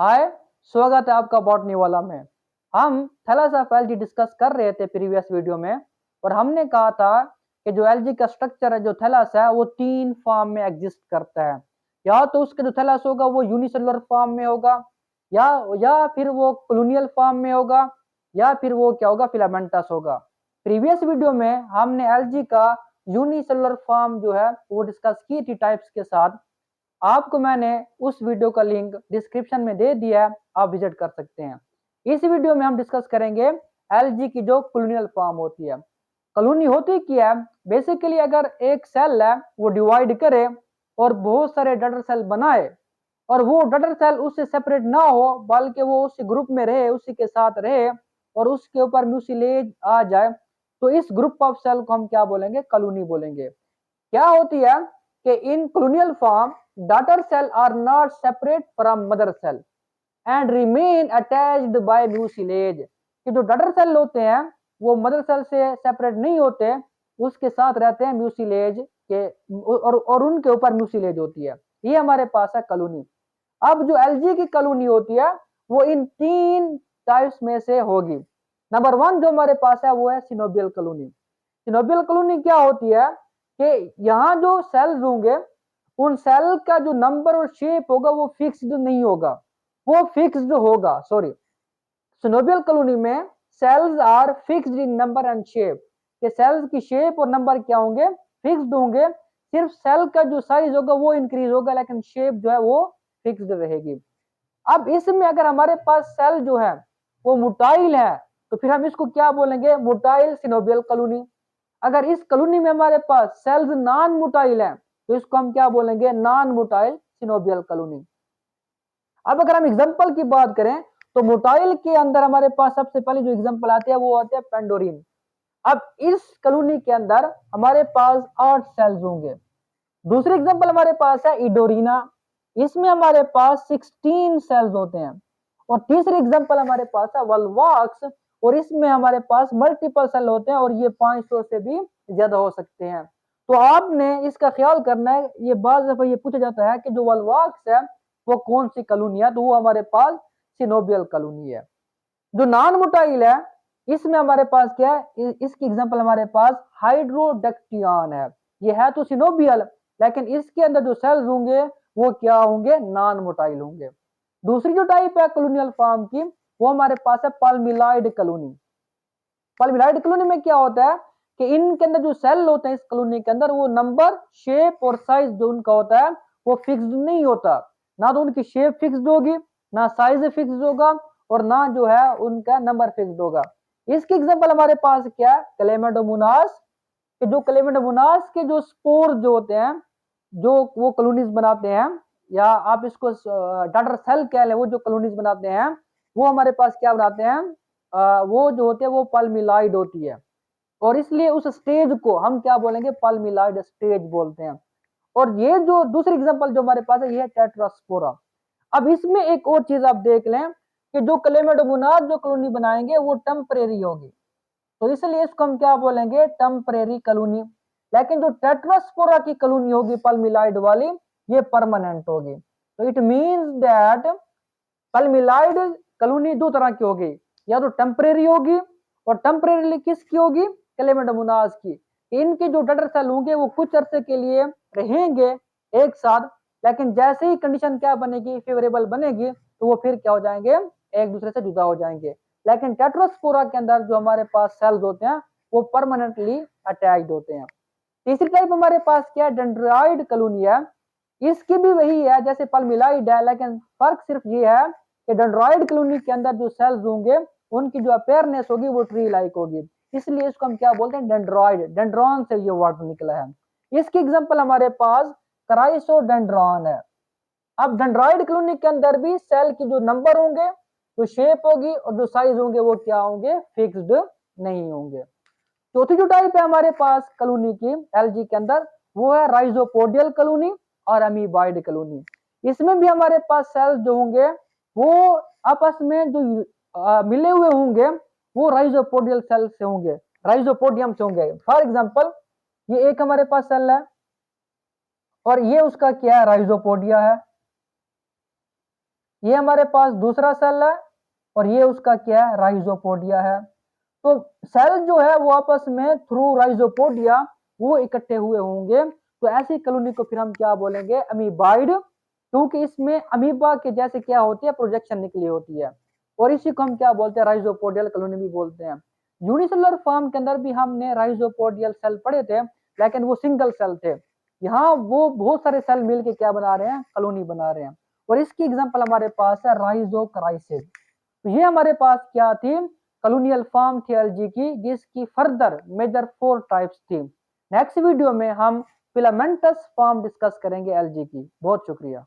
हाय, स्वागत है आपका बॉटनी वाला में। हम थैलास ऑफ एलजी डिस्कस कर रहे थे प्रीवियस वीडियो में और हमने कहा था कि जो एलजी का स्ट्रक्चर है, जो थैलास है, वो 3 फॉर्म में एग्जिस्ट करता है। या तो उसके जो थैलास होगा वो यूनिसेलुलर फॉर्म में होगा, या फिर वो कॉलोनियल फॉर्म में होगा, या फिर वो क्या होगा, फिलामेंटस होगा। प्रीवियस वीडियो में हमने एलजी का यूनिसेलुलर फॉर्म जो है वो डिस्कस की थी टाइप्स के साथ। आपको मैंने उस वीडियो का लिंक डिस्क्रिप्शन में दे दिया है, आप विजिट कर सकते हैं। इस वीडियो में हम डिस्कस करेंगे एलजी की जो कॉलोनियल फॉर्म होती है। कॉलोनी होती क्या है? बेसिकली अगर एक सेल है वो डिवाइड करे और बहुत सारे डटर सेल बनाए और वो डटर सेल उससे सेपरेट ना हो बल्कि वो उस ग्रुप में रहे, उसी के साथ रहे और उसके ऊपर म्यूसिलेज आ जाए, तो इस ग्रुप ऑफ सेल को हम क्या बोलेंगे? कॉलोनी बोलेंगे। क्या होती है कि इन colonial form daughter cell are not separate from mother cell and remain attached by mucilage। कि जो डटर सेल होते हैं वो मदर सेल से सेपरेट नहीं होते, उसके साथ रहते हैं म्यूसिलेज के और उनके ऊपर म्यूसिलेज होती है। ये हमारे पास है कॉलोनी। अब जो एलजी की कॉलोनी होती है वो इन 3 टाइप्स में से होगी। नंबर 1 जो हमारे पास है वो है सिनोबियल कॉलोनी। सिनोबियल कॉलोनी क्या होती है कि यहाँ जो सेल्स होंगे उन सेल का जो नंबर और शेप होगा वो फिक्स्ड नहीं होगा, वो फिक्स्ड होगा, सॉरी। सिनोबियल कॉलोनी में cells are fixed in number and shape. के सेल्स की शेप और नंबर क्या होंगे? फिक्स्ड होंगे। सिर्फ सेल का जो साइज होगा वो इंक्रीज होगा लेकिन शेप जो है वो फिक्स्ड रहेगी। अब इसमें अगर हमारे पास सेल जो है वो मोटाइल है तो फिर हम इसको क्या बोलेंगे? Motile coenobial colony. अगर इस कॉलोनी में हमारे पास सेल्स नॉन मोटाइल है तो इसको हम क्या बोलेंगे? Non motile coenobial colony. अब अगर हम एग्जांपल की बात करें तो मोटाइल के अंदर हमारे पास सबसे पहले जो एग्जांपल आते हैं वो आते हैं पेंडोरिन। अब इस कॉलोनी के अंदर हमारे पास 8 सेल्स होंगे। दूसरी एग्जांपल हमारे पास है इडोरिना, इसमें हमारे पास 16 सेल्स होते हैं। और तीसरी एग्जांपल हमारे पास है वल्वाक्स, और इसमें हमारे पास मल्टीपल सेल होते हैं और ये 500 से भी ज्यादा हो सकते हैं। तो आपने इसका ख्याल करना है, ये बार दफा ये पूछा जाता है कि जो वल्वाक्स है वो कौन सी कॉलोनी है, तो वो हमारे पास सिनोबियल कॉलोनी है। जो नॉन मोटाइल है इसमें हमारे पास क्या है? इसकी एग्जांपल हमारे पास हाइड्रोडक्टियन है। ये है तो सिनोबियल लेकिन इसके अंदर जो सेल्स होंगे वो क्या होंगे? नॉन मोटाइल होंगे। दूसरी जो टाइप है कॉलोनियल फॉर्म की वो हमारे पास है पल्मिलाइड कॉलोनी। पल्मिलाइड कॉलोनी में क्या होता है कि इनके अंदर जो सेल होते हैं इस कॉलोनी के अंदर वो नंबर, शेप और साइज जो उनका होता है वो फिक्स्ड नहीं होता। ना तो उनकी शेप फिक्स्ड होगी, ना साइज फिक्स्ड होगा और ना जो है उनका नंबर फिक्स्ड होगा। इसकी एग्जांपल हमारे पास क्या है? क्लेमेडोमोनास। कि जो क्लेमेडोमोनास के जो स्पोर जो होते हैं जो वो कॉलोनीज बनाते हैं, या आप इसको डॉटर सेल कह लें, वो जो कॉलोनीज बनाते हैं वो हमारे पास क्या बनाते हैं? वो जो होते हैं वो पल्मिलाइड होती है और इसलिए उस स्टेज को हम क्या बोलेंगे? पल्मिलाइड स्टेज बोलते हैं। और ये जो दूसरी एग्जांपल जो हमारे पास है ये है टेट्रास्पोरा। अब इसमें एक और चीज आप देख लें कि जो क्लेमेडोमोनास जो कॉलोनी बनाएंगे वो टेम्परेरी होगी, तो इसलिए इसको हम क्या बोलेंगे? Temporary colony. लेकिन जो टेट्रास्पोरा की कॉलोनी होगी पल्मिलाइड वाली, ये परमानेंट होगी। तो इट मींस दैट पल्मिलाइड कॉलोनी दो तरह की होगी, या तो टेम्परेरी होगी और टेम्परेरी किसकी होगी? क्लेमेडोमोनास की। इनके जो डटर सेल होंगे वो कुछ अरसे के लिए रहेंगे एक साथ, लेकिन जैसे ही कंडीशन क्या बनेगी? फेवरेबल बनेगी, तो वो फिर क्या हो जाएंगे? एक दूसरे से जुदा हो जाएंगे। लेकिन टेट्रास्पोरा के अंदर जो हमारे पास सेल्स होते हैं वो परमानेंटली अटैच्ड होते हैं। तीसरी टाइप हमारे पास क्या है? डेंड्राइड कॉलोनी है। इसकी भी वही है जैसे पल्मिलाइड है, लेकिन फर्क सिर्फ ये है कि डेंड्राइड कॉलोनी के अंदर जो सेल्स होंगे उनकी जो अपेयरनेस होगी वो ट्री लाइक होगी, इसलिए इसको हम क्या बोलते हैं? डेंड्रॉइड। डेंड्रॉन से ये वर्ड निकला है। इसकी एग्जांपल हमारे पास क्राइसोडेंड्रॉन है। अब डेंड्रॉइड कॉलोनी के अंदर भी सेल की जो नंबर होंगे, जो शेप होगी और जो साइज होंगे वो क्या होंगे? फिक्स्ड नहीं होंगे। चौथी जो टाइप है हमारे पास कॉलोनी की एलजी के अंदर वो है राइजोपोडियल कॉलोनी और अमीबॉइड कॉलोनी। इसमें भी हमारे पास सेल्स जो होंगे वो आपस में जो मिले हुए होंगे वो राइजोपोडियल सेल से होंगे, राइजोपोडियम से होंगे। फॉर एग्जांपल ये एक हमारे पास सेल है और ये उसका क्या है? राइजोपोडिया है। ये हमारे पास दूसरा सेल है और ये उसका क्या है, राइजोपोडिया है। तो सेल जो है वो आपस में थ्रू राइजोपोडिया वो इकट्ठे हुए होंगे, तो ऐसी कॉलोनी को फिर हम क्या बोलेंगे, अमीबाइड, क्योंकि इसमें अमीबा के जैसे क्या होती है, प्रोजेक्शन निकली होती है, और इसी को हम क्या बोलते हैं, राइजोपोडियल कॉलोनी भी बोलते हैं। यूनिसेलुलर फॉर्म के अंदर भी हमने राइजोपोडियल सेल पढ़े थे, लेकिन वो सिंगल सेल थे। यहाँ वो बहुत सारे सेल मिलके क्या बना रहे हैं, कॉलोनी बना रहे हैं, और इसकी एग्जांपल हमारे पास है राइजोक्राइसिस। तो ये हमारे पास क्या थी, कॉलोनियल फॉर्म थी एल्गी की, जिसकी फर्दर मेजर 4 टाइप्स थी। नेक्स्ट वीडियो में हम फिलामेंटस फॉर्म डिस्कस करेंगे एल्गी की। बहुत शुक्रिया।